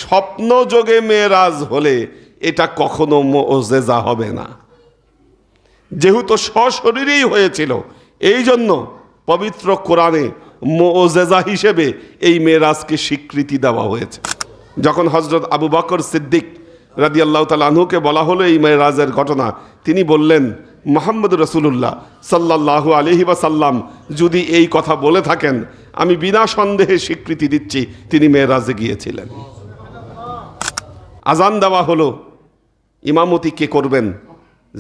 স্বপ্ন যোগে মেরাজ হলে এটা কখনো মুআজিজা হবে না, যেহেতু সশরীরেই হয়েছিল। এই জন্য পবিত্র কোরআনে মুআজিজা হিসেবে এই মেরাজকে স্বীকৃতি দেওয়া হয়েছে। যখন হযরত আবু বকর সিদ্দিক রাদিয়াল্লাহু তাআলা আনহুকে বলা হলো এই মেরাজের ঘটনা, তিনি বললেন, মুহাম্মদ রাসূলুল্লাহ সাল্লাল্লাহু আলাইহি ওয়াসাল্লাম যদি এই কথা বলে থাকেন, আমি বিনা সন্দেহে স্বীকৃতি দিচ্ছি তিনি মেরাজে গিয়েছিলেন। আজান দেওয়া হলো, ইমামতি কে করবেন?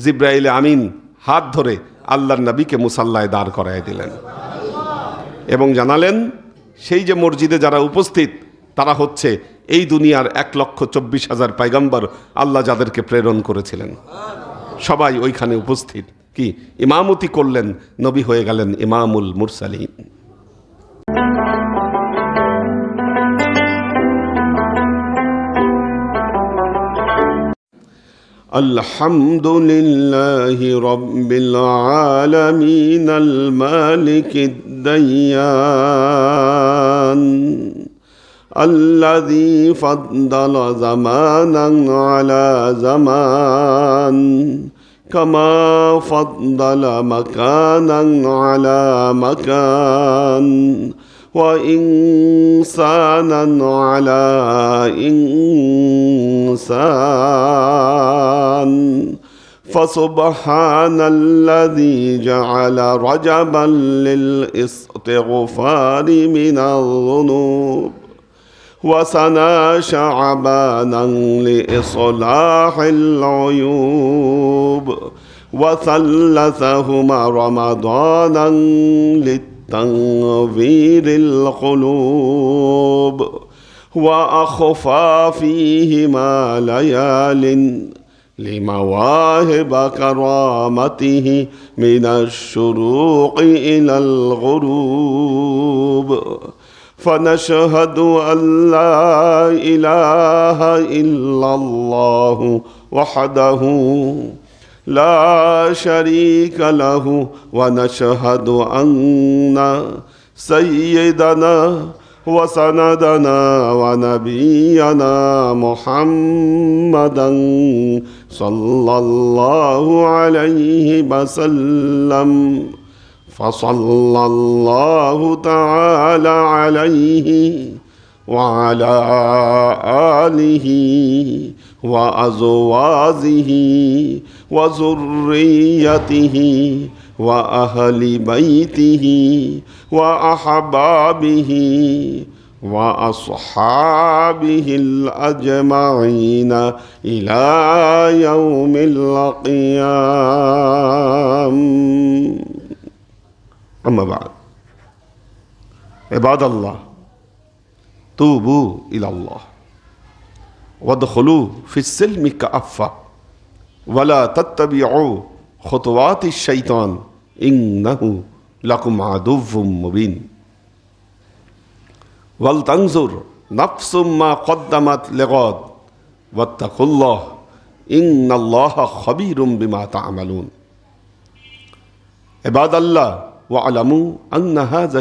জিব্রাইল আমিন হাত ধরে আল্লাহর নবীকে মুসাল্লায় দাঁড় করায় দিলেন এবং জানালেন, সেই যে মসজিদে যারা উপস্থিত তারা হচ্ছে এই দুনিয়ার 1,24,000 পয়গম্বর আল্লাহ যাদেরকে প্রেরণ করেছিলেন, সবাই ওইখানে উপস্থিত। কি ইমামতি করলেন, নবী হয়ে গেলেন ইমামুল মুরসালিন। আলহামদুলিল্লাহি রাব্বিল আলামিন আল মালিকিদ দাইয়ান আল্লাযী ফাদ্দালা জামানান আলা জামান কামা ফাদ্দালা মাকানান আলা মাকান ওয়া ইনসানান আলা ইনসান ফাসুবহানাল্লাযী জাআলা রাজাবান লিল ইসতিগফারি মিনাল যুনুব وسنا شعبانا لإصلاح العيوب وثلثهما رمضانا للتنوير القلوب وأخفى فيهما ليال لمواهب كرامته من الشروق إلى الغروب فنشهد أن لا إله إلا الله وحده لا شريك له ونشهد أن سيدنا وسندنا ونبينا محمدا صلى الله عليه وسلم فصلى الله تعالى عليه وعلى آله وأزواجه وذريته وأهل بيته وأحبابه وأصحابه الأجمعين إلى يوم القيامة. أما بعد عباد الله توبوا إلى الله وادخلوا في السلم كافة ولا تتبعوا خطوات الشيطان إنه لكم عدو مبين ولتنظر نفس ما قدمت لغد واتقوا الله إن الله خبير بما تعملون. عباد الله واعلموا أن هذا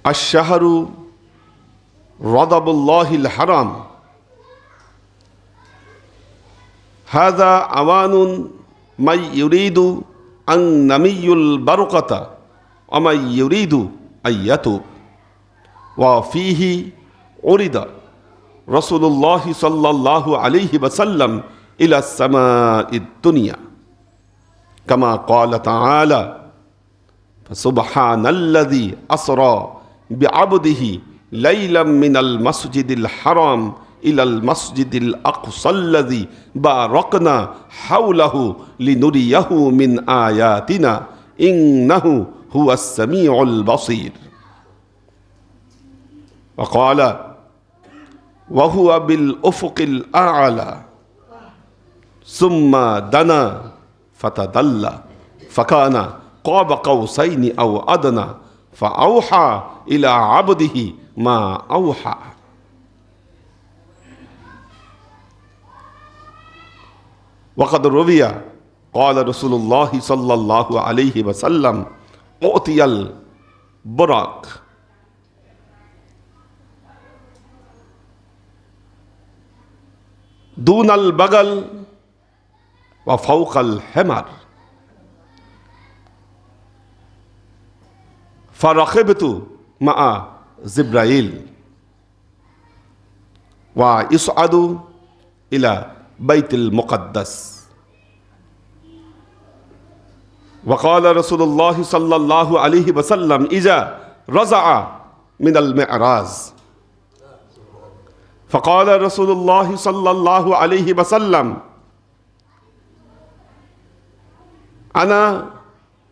الشهر رضب الله الحرام هذا أوان من يريد أن نمي البركة ومن يريد أن يتوب. وفيه عرض رسول الله صلى الله عليه وسلم إلى السماء الدنيا كما قال تعالى فسبحان الذي أسرى بعبده ليلا من المسجد الحرام إلى المسجد الأقصى الذي باركنا حوله لنريه من آياتنا إنه هو السميع البصير. وقال وهو بالأفق الأعلى ثم دنا فتدلى فكان قاب قوسين أو أدنى فأوحى إلى عبده ما أوحى. وقد روي قال رسول الله صلى الله عليه وسلم أعطي البراق দুনাল বাগাল ওয়া ফাওকাল হেমার ফারাখিবতু মা জিব্রাইল ওয়া ইসআদু ইলা বাইতুল মুকাদ্দাস وقال رسول الله صلى الله عليه وسلم إذا رجع من المعراج فقال رسول الله صلى الله عليه وسلم أنا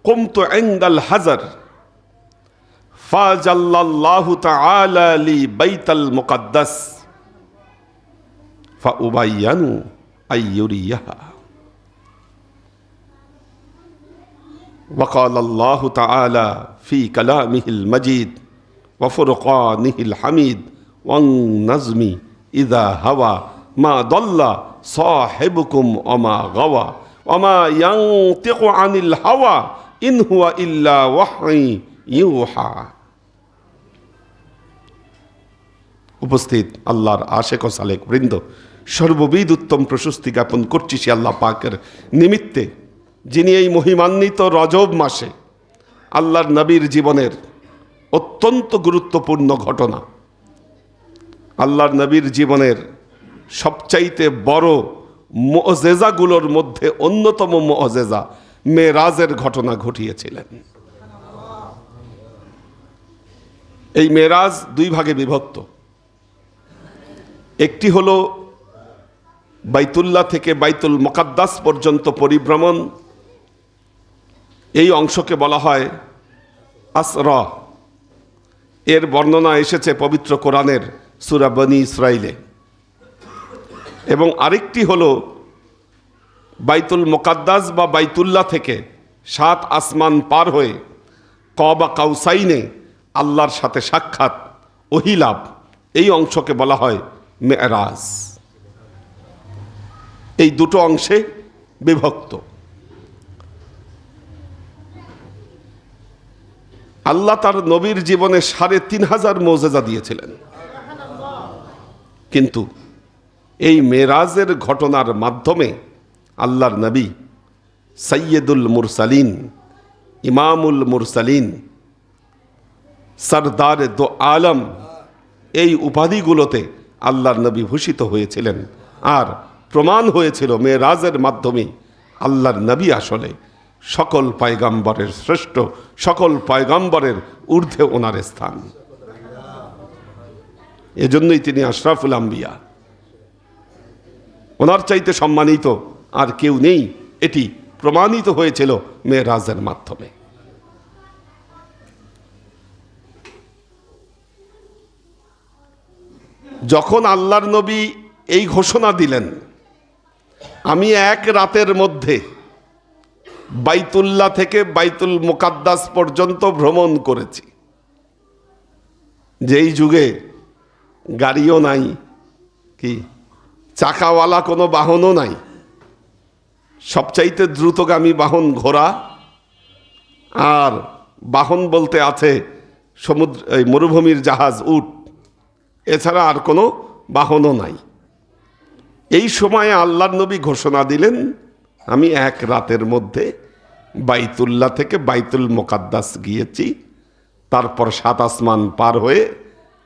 قمت عند الحجر فجل الله تعالى لي بيت المقدس فأبين أن يريها وقال الله تعالى في كلامه المجيد وفرقانه الحميد والنجم إذا هوى ما ضل صاحبكم وما غوى وما ينطق عن الهوى إن هو إلا وحي يوحى উপস্থিত আল্লাহর আশেক ও সালেক বৃন্দ, সর্ববিধ উত্তম প্রশস্তি জ্ঞাপন করছি সে আল্লাহ পাকের নিমিত্তে, যিনি এই মহিমান্বিত রজব মাসে আল্লাহর নবীর জীবনের অত্যন্ত গুরুত্বপূর্ণ ঘটনা, আল্লাহর নবীর জীবনের সবচাইতে বড় মুঅজিজাগুলোর মধ্যে অন্যতম মুঅজিজা মেরাজের ঘটনা ঘটিয়েছিলেন। এই মেরাজ দুই ভাগে বিভক্ত। একটি হলো বাইতুল্লাহ থেকে বাইতুল মুকাদ্দাস পর্যন্ত পরিভ্রমণ, এই অংশকে বলা হয় আসরা। এর বর্ণনা এসেছে পবিত্র কোরআনের সূরা বনী ইসরাইলে। এবং আরেকটি হলো বাইতুল মুকাদ্দাস বা বাইতুল্লাহ থেকে 7 আসমান পার হয়ে কাবা কাউসাইনে আল্লাহর সাথে সাক্ষাৎ, ওহিলাভ, এই অংশকে বলা হয় মেরাজ। এই দুটো অংশে বিভক্ত। আল্লাহ তার নবীর জীবনে ৩৫০০ মুঅজিজা দিয়েছিলেন, কিন্তু এই মেরাজের ঘটনার মাধ্যমে আল্লাহর নবী সৈয়দুল মুরসালিন, ইমামুল মুরসালিন, সরদার দো আলম, এই উপাধিগুলোতে আল্লাহর নবী ভূষিত হয়েছিলেন। আর প্রমাণ হয়েছিল মেরাজের মাধ্যমে আল্লাহর নবী আসলে সকল পয়গম্বরের শ্রেষ্ঠ, সকল পয়গম্বরের ঊর্ধ্বে ওনার স্থান। এজন্যই তিনি আশরাফুল আম্বিয়া, ওনার চাইতে সম্মানিত আর কেউ নেই, এটি প্রমাণিত হয়েছিল মেরাজের মাধ্যমে। যখন আল্লাহর নবী এই ঘোষণা দিলেন, আমি এক রাতের মধ্যে বাইতুল্লাহ থেকে বাইতুল মুকাদ্দাস পর্যন্ত ভ্রমণ করেছি, যেই যুগে গাড়িও নাই, কি চাকাওয়ালা কোনো বাহনও নাই, সবচাইতে দ্রুতগামী বাহন ঘোড়া, আর বাহন বলতে আছে সমুদ্র, এই মরুভূমির জাহাজ, উট, এছাড়া আর কোনো বাহনও নাই। এই সময়ে আল্লাহর নবী ঘোষণা দিলেন, আমি এক রাতের মধ্যে বাইতুল্লাহ থেকে বাইতুল মুকাদ্দাস গিয়েছি, তারপর 7 আসমান পার হয়ে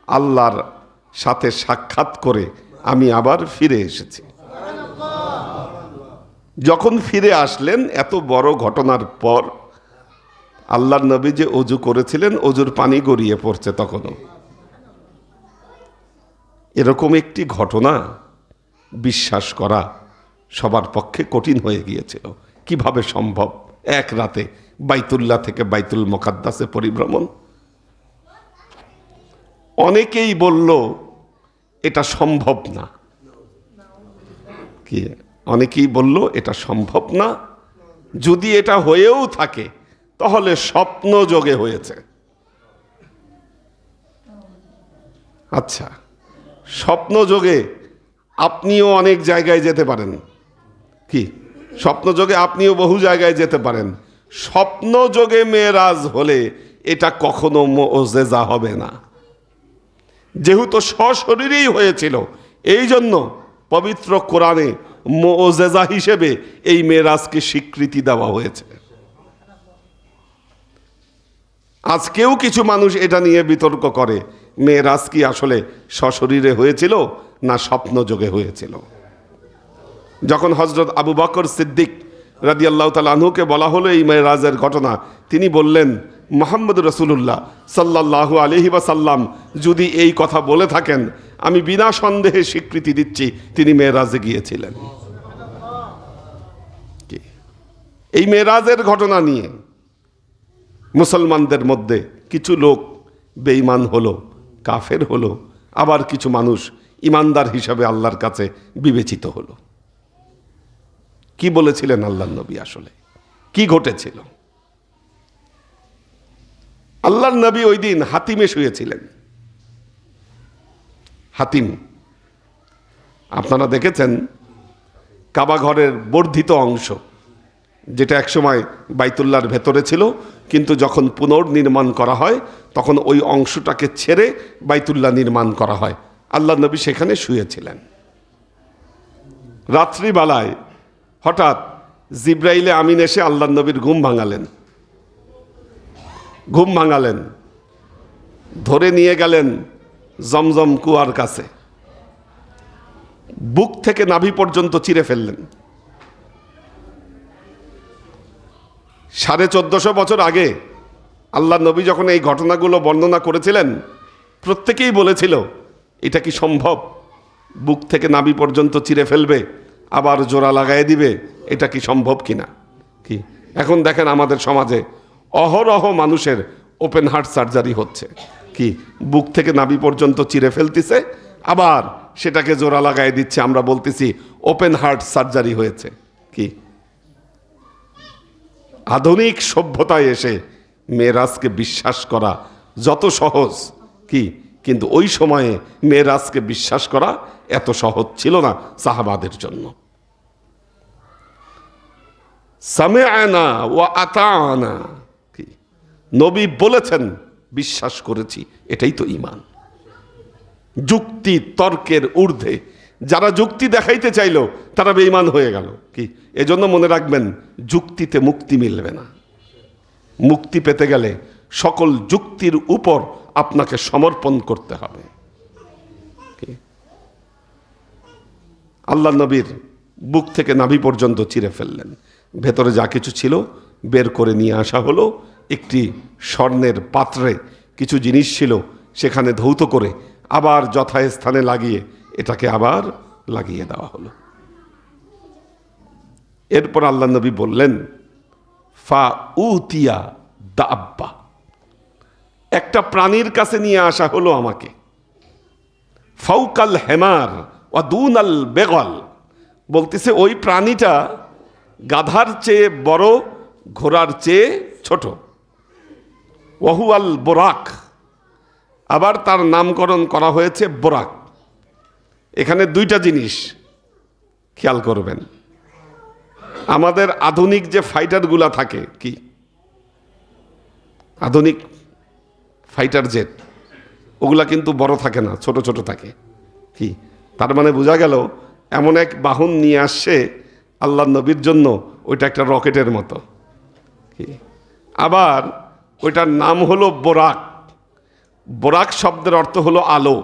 আল্লাহর সাথে সাক্ষাৎ করে আমি আবার ফিরে এসেছি। যখন ফিরে আসলেন, এত বড় ঘটনার পর আল্লাহর নবী যে ওযু করেছিলেন, ওযুর পানি গড়িয়ে পড়ছে তখনও। এরকম একটি ঘটনা বিশ্বাস করা সবার পক্ষে কঠিন হয়ে গিয়েছিল। কিভাবে সম্ভব এক রাতে বাইতুল্লাহ থেকে বাইতুল মুকাদ্দাসে পরিভ্রমণ? অনেকেই বলল এটা সম্ভব না। কি অনেকেই বলল এটা সম্ভব না, যদি এটা হয়েও থাকে তাহলে স্বপ্ন যোগে হয়েছে। আচ্ছা, স্বপ্ন যোগে আপনিও অনেক জায়গায় যেতে পারেন, কি স্বপ্ন যোগে আপনিও বহু জায়গায় যেতে পারেন। স্বপ্ন যোগে মেরাজ হলে এটা কখনো মুঅজিজা হবে না, যেহেতু সশরীরেই হয়েছিল। এই জন্য পবিত্র কোরআনে মুআজিজা হিসেবে এই মেরাজকে স্বীকৃতি দেওয়া হয়েছে। আজকেও কিছু মানুষ এটা নিয়ে বিতর্ক করে, মেরাজ কি আসলে সশরীরে হয়েছিল না স্বপ্নযোগে হয়েছিল। যখন হযরত আবু বকর সিদ্দিক রাদিয়াল্লাহু তাআলা আনহুকে বলা হলো এই মেরাজের ঘটনা, তিনি বললেন, মুহাম্মদ রাসূলুল্লাহ সাল্লাল্লাহু আলাইহি ওয়াসাল্লাম যদি এই কথা বলে থাকেন, আমি বিনা সন্দেহে স্বীকৃতি দিচ্ছি তিনি মেরাজে গিয়েছিলেন। এই মেরাজের ঘটনা নিয়ে মুসলমানদের মধ্যে কিছু লোক বেঈমান হলো, কাফের হলো, আবার কিছু মানুষ ইমানদার হিসাবে আল্লাহর কাছে বিবেচিত হলো। কি বলেছিলেন আল্লাহর নবী, আসলে কি ঘটেছিল? আল্লাহর নবী ওই দিন হাতিমে শুয়েছিলেন। হাতিম আপনারা দেখেছেন, কাবা ঘরের বর্ধিত অংশ, যেটা একসময় বাইতুল্লাহর ভেতরে ছিল, কিন্তু যখন পুনর্নির্মাণ করা হয় তখন ওই অংশটাকে ছেড়ে বাইতুল্লাহ নির্মাণ করা হয়। আল্লাহর নবী সেখানে শুয়েছিলেন। রাত্রিবেলায় হঠাৎ জিব্রাইলে আমিন এসে আল্লাহর নবীর ঘুম ভাঙালেন, ধরে নিয়ে গেলেন জমজম কুয়ার কাছে, বুক থেকে নাভি পর্যন্ত চিরে ফেললেন। 1450 বছর আগে আল্লাহর নবী যখন এই ঘটনাগুলো বর্ণনা করেছিলেন, প্রত্যেকেই বলেছিল এটা কি সম্ভব, বুক থেকে নাভি পর্যন্ত চিরে ফেলবে আবার জোড়া লাগাই দিবে, এটা কি সম্ভব কিনা। কি এখন দেখেন আমাদের সমাজে অহরহ মানুষের ওপেন হার্ট সার্জারি হচ্ছে, কি বুক থেকে নাভি পর্যন্ত চিরে ফেলতেছে, আবার সেটাকে জোড়া লাগাই দিচ্ছে, আমরা বলতেছি ওপেন হার্ট সার্জারি হয়েছে। কি আধুনিক সভ্যতায় এসে মেরাজকে বিশ্বাস করা যত সহজ, কি কিন্তু ওই সময়ে মেরাজকে বিশ্বাস করা এত সহজ ছিল না সাহাবাদের জন্য। সামিআনা ওয়া আতানা, কি নবী বলেছেন বিশ্বাস করেছি, এটাই তো ঈমান। যুক্তি তর্কের ঊর্ধ্বে যারা যুক্তি দেখাইতে চাইল তারা বেঈমান হয়ে গেল। কি এজন্য মনে রাখবেন, যুক্তিতে মুক্তি মিলবে না। মুক্তি পেতে গেলে সকল যুক্তির উপর আপনাকে সমর্পণ করতে হবে। আল্লাহ নবীর বুক থেকে নাভি পর্যন্ত চিরে ফেললেন, ভেতরে যা কিছু ছিল বের করে নিয়ে আসা হলো। একটি স্বর্ণের পাত্রে কিছু জিনিস ছিল, সেখানে ধৌত করে আবার যথাস্থানে লাগিয়ে এটাকে আবার লাগিয়ে দেওয়া হলো। এরপর আল্লাহ নবী বললেন, ফা উতিয়া দাব্বা, একটা প্রাণীর কাছে নিয়ে আসা হলো আমাকে। ফাউকাল হেমার ওয়া দুনাল বেগল, বলতেছে ওই প্রাণীটা গাধার চেয়ে বড়, ঘোড়ার চেয়ে ছোট। ওয়াহু আল বোরাক, আবার তার নামকরণ করা হয়েছে বোরাক। এখানে দুইটা জিনিস খেয়াল করবেন, আমাদের আধুনিক যে ফাইটারগুলা থাকে, কি আধুনিক ফাইটার জেট, ওগুলা কিন্তু বড় থাকে না, ছোট ছোট থাকে। কি তার মানে বোঝা গেল এমন এক বাহন নিয়ে আসছে আল্লাহ নবীর জন্য, ওইটা একটা রকেটের মতো। কি আবার ওইটার নাম হলো বোরাক। বোরাক শব্দের অর্থ হলো আলো,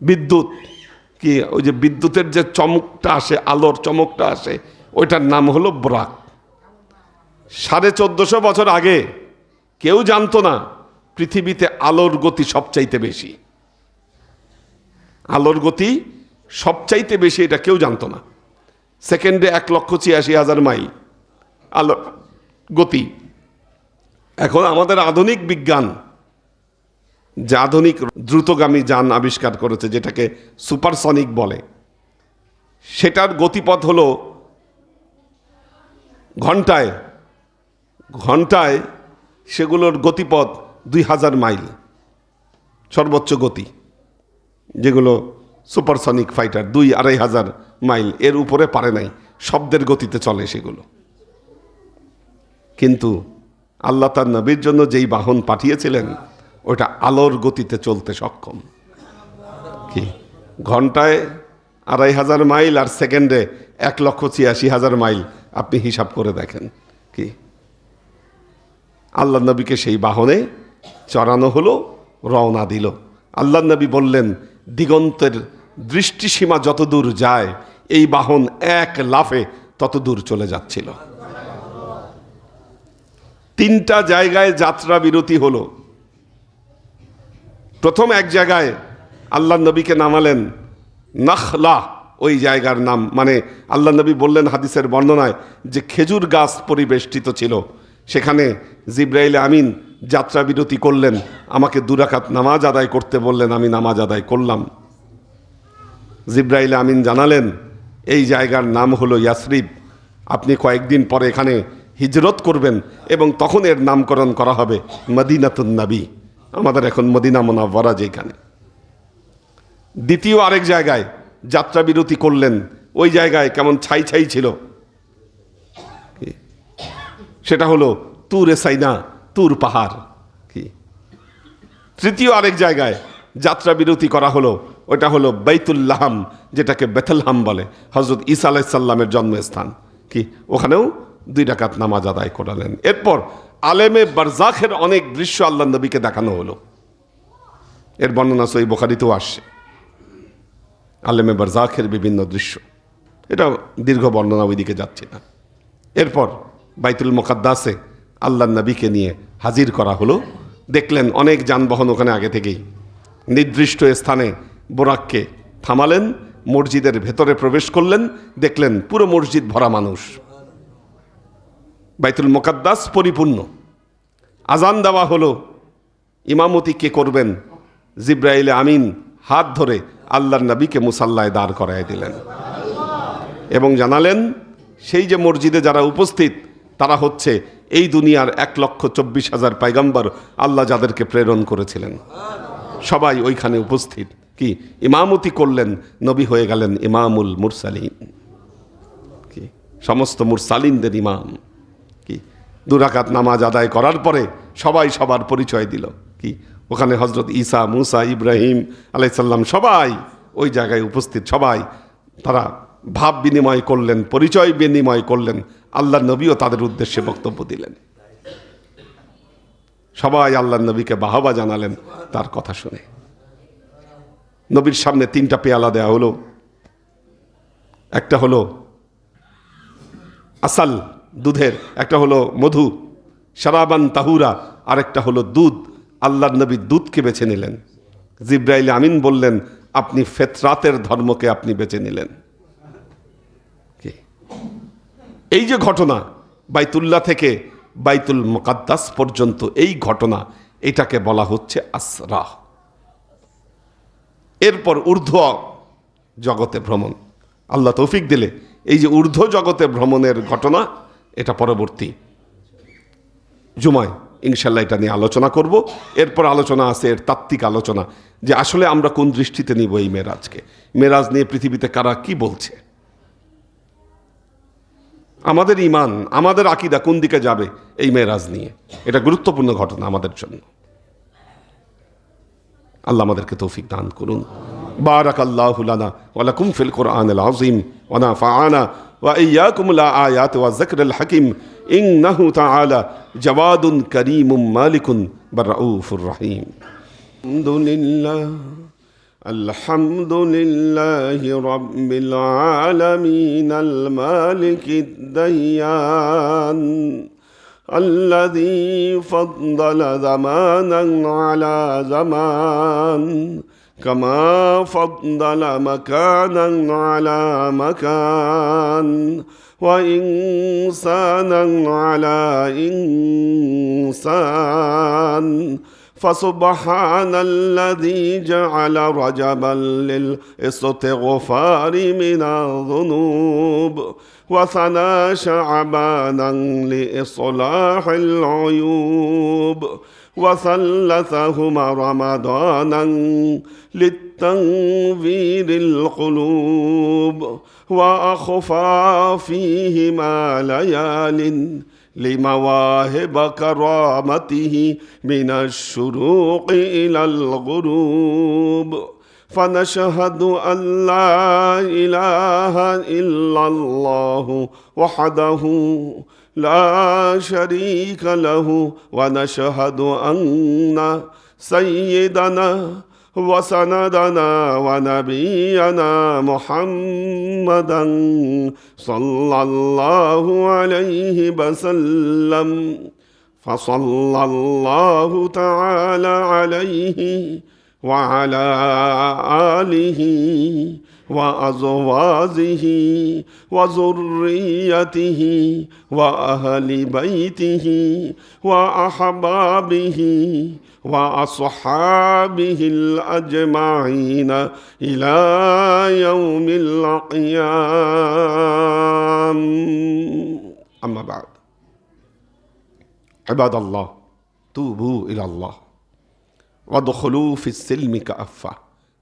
বিদ্যুৎ। কি ওই যে বিদ্যুতের যে চমকটা আসে, আলোর চমকটা আসে, ওইটার নাম হলো বোরাক। 1450 বছর আগে কেউ জানতো না পৃথিবীতে আলোর গতি সবচাইতে বেশি। আলোর গতি সবচাইতে বেশি এটা কেউ জানতো না। সেকেন্ডে 1,86,000 মাইল আলোর গতি। এখন আমাদের আধুনিক বিজ্ঞান যে আধুনিক দ্রুতগামী যান আবিষ্কার করেছে, যেটাকে সুপারসনিক বলে, সেটার গতিপথ হলো ঘন্টায় ঘন্টায় সেগুলোর গতিপথ 2000 মাইল সর্বোচ্চ গতি। যেগুলো সুপারসনিক ফাইটার 2-2,500 মাইল, এর উপরে পারে নাই, শব্দের গতিতে চলে সেগুলো। কিন্তু আল্লাহ তার নবীর জন্য যেই বাহন পাঠিয়েছিলেন ওটা আলোর গতিতে চলতে সক্ষম। কি ঘন্টায় 2,500 মাইল আর সেকেন্ডে 1,86,000 মাইল। আপনি হিসাব করে দেখেন। কি আল্লাহ নবীকে সেই বাহনে চড়ানো হলো, রওনা দিল। আল্লাহ নবী বললেন, দিগন্তের দৃষ্টিসীমা যত দূর যায় এই বাহন এক লাফে তত দূর চলে যাচ্ছিল। 3টা জায়গায় যাত্রা বিরতি হলো। প্রথম এক জায়গায় আল্লাহ নবীকে নামালেন, নাখলা, ওই জায়গার নাম, মানে আল্লাহ নবী বললেন হাদিসের বর্ণনায় যে খেজুর গাছ পরিবেষ্টিত ছিল। সেখানে জিব্রাইল আমিন যাত্রা বিরতি করলেন, আমাকে 2 রাকাত নামাজ আদায় করতে বললেন, আমি নামাজ আদায় করলাম। জিব্রাইল আমিন জানালেন এই জায়গার নাম হলো ইয়াসরিব, আপনি কয়েকদিন পরে এখানে হিজরত করবেন এবং তখন এর নামকরণ করা হবে মদিনাতুন নবী, আমাদের এখন মদিনা মুনাওয়ারা যেখানে। দ্বিতীয় আরেক জায়গায় যাত্রা বিরতি করলেন, ওই জায়গায় কেমন ছাই ছাই ছিল, সেটা হলো তুরে সাইনা, তুর পাহাড়। কি তৃতীয় আরেক জায়গায় যাত্রা বিরতি করা হলো, ওটা হলো বাইতুল্লাহাম, যেটাকে বেথলহাম বলে, হযরত ঈসা আলাইহিস সালামের জন্মস্থান। কি ওখানেও 2 রাকাত নামাজ আদায় করালেন। এরপর আলেমে বারজাখের অনেক দৃশ্য আল্লাহ নবীকে দেখানো হলো। এর বর্ণনা সহিহ বুখারীতেও আসছে, আলেমে বারজাখের বিভিন্ন দৃশ্য। এটা দীর্ঘ বর্ণনা, ওইদিকে যাচ্ছে না। এরপর বাইতুল মুকাদ্দাসে আল্লাহ নবীকে নিয়ে হাজির করা হলো। দেখলেন অনেক যানবাহন ওখানে আগে থেকেই। নির্দিষ্ট স্থানে বোরাককে থামালেন, মসজিদের ভেতরে প্রবেশ করলেন, দেখলেন পুরো মসজিদ ভরা মানুষ। বাইতুল মুকাদ্দাস পরিপূর্ণ। আজান দেওয়া হলো, ইমামতি কে করবেন? জিব্রাইল আমিন হাত ধরে আল্লাহর নবীকে মুসাল্লায় দাঁড় করায় দিলেন এবং জানালেন সেই যে মসজিদে যারা উপস্থিত তারা হচ্ছে এই দুনিয়ার 1,24,000 পয়গম্বর আল্লাহ যাদেরকে প্রেরণ করেছিলেন, সবাই ওইখানে উপস্থিত। কি ইমামতি করলেন, নবী হয়ে গেলেন ইমামুল মুরসালিন, কি সমস্ত মুরসালিনদের ইমাম। কি 2 রাকাত নামাজ আদায় করার পরে সবাই সবার পরিচয় দিল। কি ওখানে হযরত ঈসা, মুসা, ইব্রাহিম আলাইহিস সালাম সবাই ওই জায়গায় উপস্থিত। সবাই তারা ভাব বিনিময় করলেন, পরিচয় বিনিময় করলেন। আল্লাহর নবীও তাদের উদ্দেশ্যে বক্তব্য দিলেন। সবাই আল্লাহর নবীকে বাহবা জানালেন তার কথা শুনে। নবীর সামনে 3টা পেয়ালা দেয়া হলো। একটা হলো আসাল, দুধের, একটা হলো মধু, শারাবান তাহুরা, আরেকটা হলো দুধ। আল্লাহর নবী দুধকে বেছে নিলেন। জিব্রাইল আমিন বললেন, আপনি ফিতরাতের ধর্মকে আপনি বেছে নিলেন। এই যে ঘটনা, বাইতুল্লাহ থেকে বাইতুল মুকাদ্দাস পর্যন্ত এই ঘটনা, এটাকে বলা হচ্ছে আসরা। এরপর ঊর্ধ্ব জগতে ভ্রমণ, আল্লাহ তৌফিক দিলে এই যে ঊর্ধ্ব জগতে ভ্রমণের ঘটনা, এটা পরবর্তী জুমায় ইনশাল্লাহ এটা নিয়ে আলোচনা করব। এরপর আলোচনা আছে এর তাত্ত্বিক আলোচনা, যে আসলে আমরা কোন দৃষ্টিতে নিব এই মেরাজকে, মেরাজ নিয়ে পৃথিবীতে কারা কি বলছে, আমাদের ঈমান, আমাদের আকীদা কোন দিকে যাবে এই মেরাজ নিয়ে। এটা গুরুত্বপূর্ণ ঘটনা আমাদের জন্য। আল্লাহ আমাদেরকে তৌফিক দান করুন। বারাকাল্লাহু লানা ওয়া লাকুম ফিল কুরআনিল আযীম ওয়া নাফা'আনা ওয়া ইয়্যাকুম লা আয়াত ওয়া যিকরিল হাকীম ইন্নাহু তাআলা জাওয়াদুন কারীমুম মালিকুন বাররাউফুর রহিম। আলহামদুলিল্লাহ আলহামদুলিল্লাহি রাব্বিল আলামিন আল মালিকিদ দাইয়ান الذي فضل زمانا على زمان كما فضل مكانا على مكان وإنسانا على إنسان فسبحان الذي جعل رجبا للاستغفار من الذنوب وثنى شعبانا لإصلاح العيوب وثلثهما رمضانا للتنوير القلوب وأخفى فيهما ليال لمواهب كرامته من الشروق إلى الغروب فنشهد أن لا إله إلا الله وحده لا شريك له ونشهد أن سيدنا وسندنا ونبينا محمدا صلى الله عليه وسلم فصلى الله تعالى عليه وعلى آله وأزواجه وذريته وأهل بيته وأحبابه وأصحابه الأجمعين إلى يوم القيام أما بعد عباد الله توبوا إلى الله وادخلوا في السلم كافة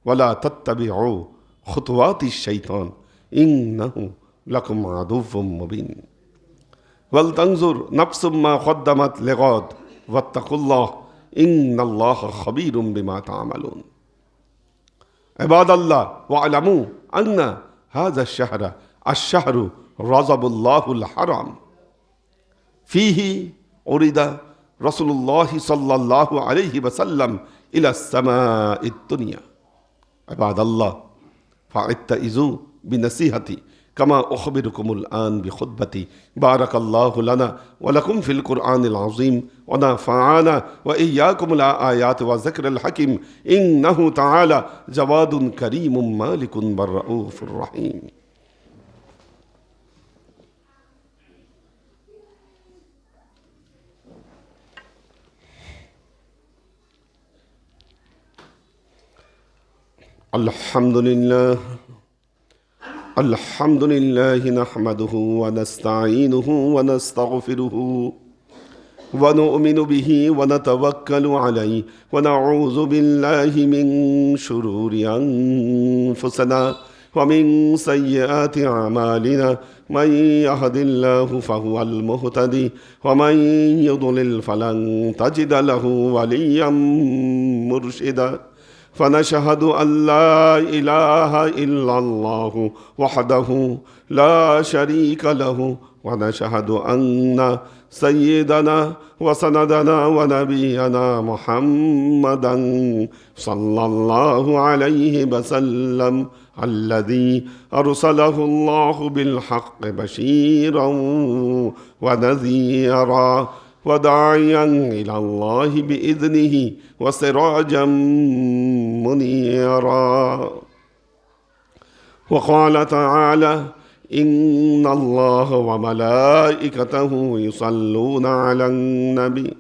ولا تتبعوا خطوات الشيطان إنه لكم عدو مبين ولتنظر نفس ما قدمت لغد واتقوا الله إن الله خبير بما تعملون عباد الله واعلموا أن هذا الشهر رجب الله الحرام فيه أريد رسول الله صلى الله عليه وسلم إلى السماء الدنيا عباد الله فاتعظوا بنصيحتي كما أخبركم الآن بخطبتي بارك الله لنا ولكم في القرآن العظيم ونفعنا وإياكم الآيات والذكر الحكيم إنه تعالى جواد كريم مالك بالرؤوف الرحيم الحمد لله نحمده ونستعينه ونستغفره ونؤمن به ونتوكل عليه ونعوذ بالله من شرور أنفسنا ومن سيئات أعمالنا من يهد الله فهو المهتدي ومن يضلل فلن تجد له وليا مرشدا فنشهد أن لا إله إلا الله وحده لا شريك له ونشهد أن سيدنا وسندنا ونبينا محمدا صلى الله عليه وسلم الذي أرسله الله بالحق بشيرا ونذيرا وداعيا إلى الله بإذنه وسراجا منيرا وقال تعالى إن الله وملائكته يصلون على النبي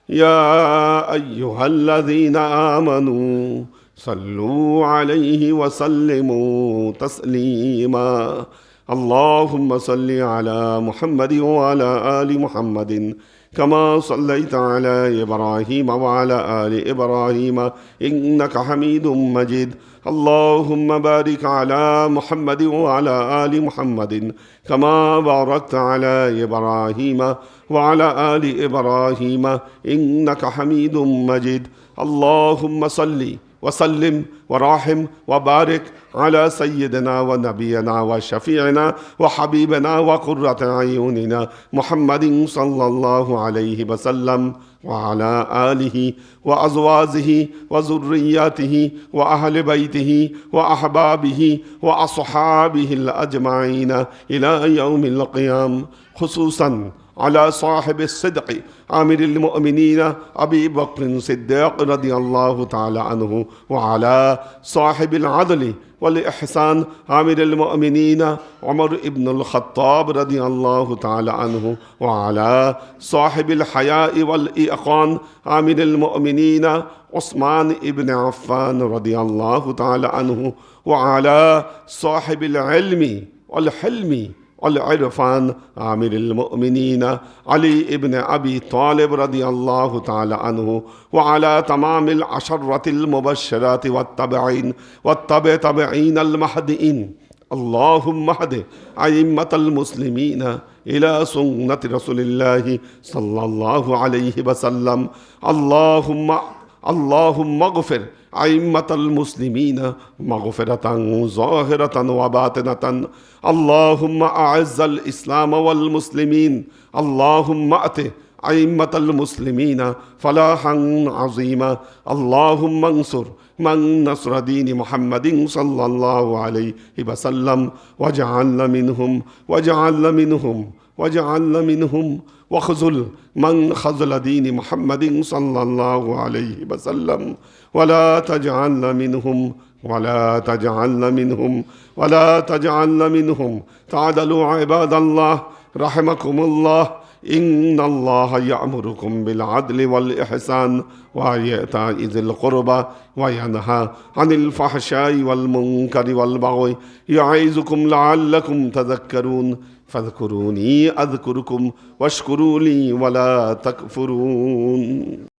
يا أيها الذين آمنوا صلوا عليه وسلموا تسليما اللهم صل على محمد وعلى آل محمد كما صليت على إبراهيم وعلى آل إبراهيم إنك حميد مجيد اللهم بارك على محمد وعلى آل محمد كما باركت على إبراهيم وعلى آل إبراهيم إنك حميد مجيد اللهم صل وسلم ورحم وبارك على سيدنا ونبينا وشفيعنا وحبيبنا وقرة أعيننا محمد صلى الله عليه وسلم وعلى آله وأزواجه وذرياته وأهل بيته وأحبابه وأصحابه الأجمعين إلى يوم القيامة خصوصا على صاحب الصدق عامر المؤمنين أبي بكر الصديق رضي الله تعالى عنه وعلى صاحب العدل والإحسان عامر المؤمنين عمر بن الخطاب رضي الله تعالى عنه وعلى صاحب الحياء والإيقان عامر المؤمنين عثمان بن عفان رضي الله تعالى عنه وعلى صاحب العلم والحلم والعرفان عامر المؤمنين علي بن أبي طالب رضي الله تعالى عنه وعلى تمام العشرة المبشرات والتابعين المهديين اللهم اهد أئمة المسلمين إلى سنة رسول الله صلى الله عليه وسلم اللهم اغفر أئمة المسلمين مغفرة ظاهرة وباطنة اللهم أعز الإسلام والمسلمين اللهم أت أئمة المسلمين فلاحا عظيما اللهم انصر من نصر دين محمد صلى الله عليه وسلم واجعلنا منهم وخذل من خذل دين محمد صلى الله عليه وسلم ولا تجعلنا منهم تعدلوا عباد الله رحمكم الله إن الله يأمركم بالعدل والإحسان وإيتاء ذي القربى وينهى عن الفحشاء والمنكر والبغي يعظكم لعلكم تذكرون فاذكروني أذكركم واشكروا لي ولا تكفرون